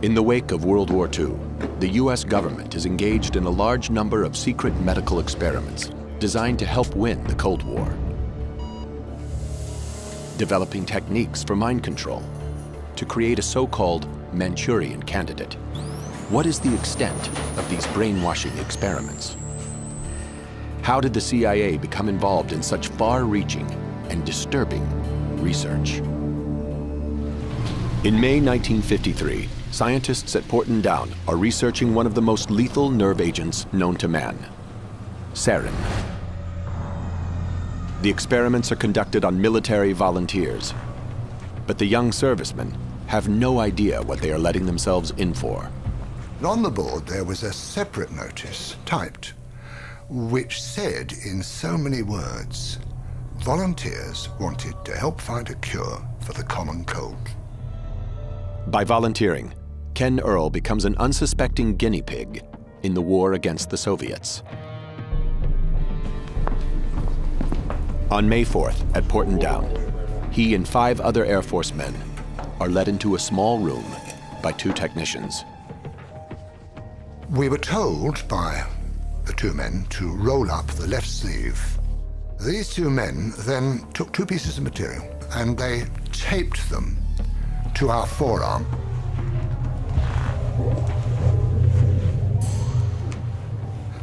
In the wake of World War II, the US government is engaged in a large number of secret medical experiments designed to help win the Cold War. Developing techniques for mind control to create a so-called Manchurian candidate. What is the extent of these brainwashing experiments? How did the CIA become involved in such far-reaching and disturbing research? In May 1953, scientists at Porton Down are researching one of the most lethal nerve agents known to man, sarin. The experiments are conducted on military volunteers, but the young servicemen have no idea what they are letting themselves in for. On the board there was a separate notice, typed, which said in so many words, volunteers wanted to help find a cure for the common cold. By volunteering, Ken Earl becomes an unsuspecting guinea pig in the war against the Soviets. On May 4th at Porton Down, he and 5 other Air Force men are led into a small room by 2 technicians. We were told by the 2 men to roll up the left sleeve. These 2 men then took 2 pieces of material and they taped them to our forearm.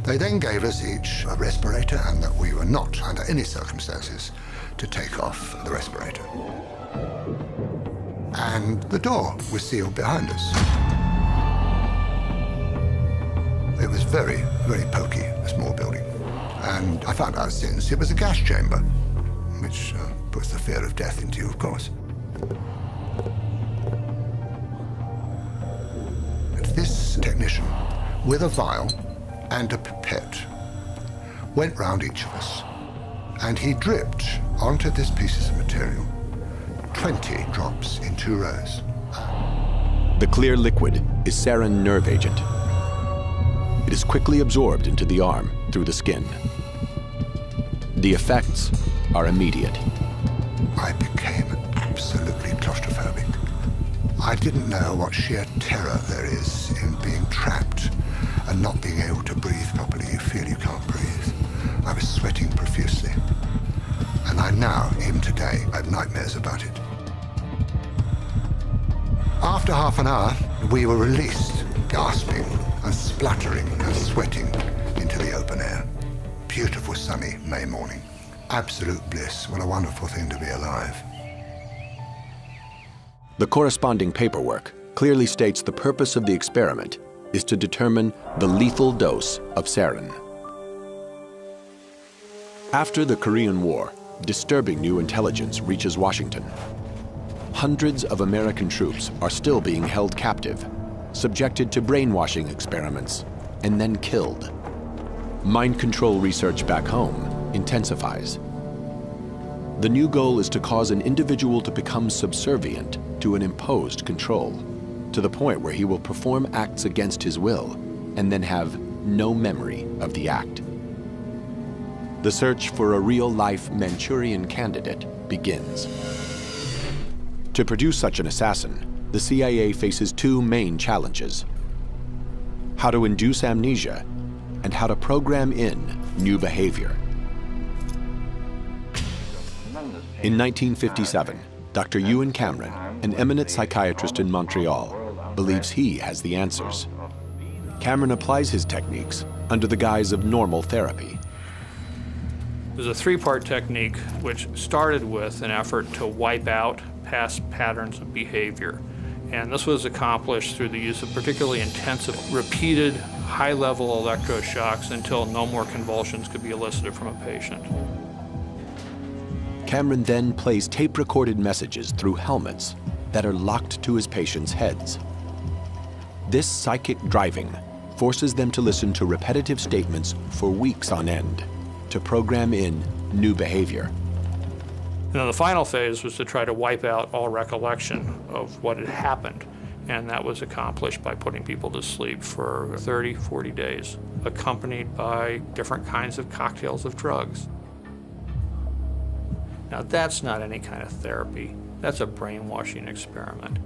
They then gave us each a respirator and that we were not, under any circumstances, to take off the respirator. And the door was sealed behind us. It was very, very poky, a small building. And I found out since it was a gas chamber, which puts the fear of death into you, of course. And this technician, with a vial and a pipette, went round each of us, and he dripped onto this piece of material 20 drops in 2 rows. The clear liquid is sarin nerve agent. It is quickly absorbed into the arm through the skin. The effects are immediate. I became absolutely claustrophobic. I didn't know what sheer terror there is in being trapped and not being able to breathe properly. You feel you can't breathe. I was sweating profusely. And I now, even today, have nightmares about it. After half an hour, we were released, gasping and spluttering and sweating into the open air. Beautiful sunny May morning. Absolute bliss. What a wonderful thing to be alive. The corresponding paperwork clearly states the purpose of the experiment is to determine the lethal dose of sarin. After the Korean War, disturbing new intelligence reaches Washington. Hundreds of American troops are still being held captive, subjected to brainwashing experiments, and then killed. Mind control research back home intensifies. The new goal is to cause an individual to become subservient to an imposed control, to the point where he will perform acts against his will and then have no memory of the act. The search for a real-life Manchurian candidate begins. To produce such an assassin, the CIA faces 2 main challenges: how to induce amnesia and how to program in new behavior. In 1957, Dr. Ewan Cameron, an eminent psychiatrist in Montreal, believes he has the answers. Cameron applies his techniques under the guise of normal therapy. It was a 3-part technique which started with an effort to wipe out past patterns of behavior. And this was accomplished through the use of particularly intensive, repeated, high-level electroshocks until no more convulsions could be elicited from a patient. Cameron then plays tape-recorded messages through helmets that are locked to his patients' heads. This psychic driving forces them to listen to repetitive statements for weeks on end to program in new behavior. And then the final phase was to try to wipe out all recollection of what had happened. And that was accomplished by putting people to sleep for 30, 40 days, accompanied by different kinds of cocktails of drugs. Now, that's not any kind of therapy. That's a brainwashing experiment.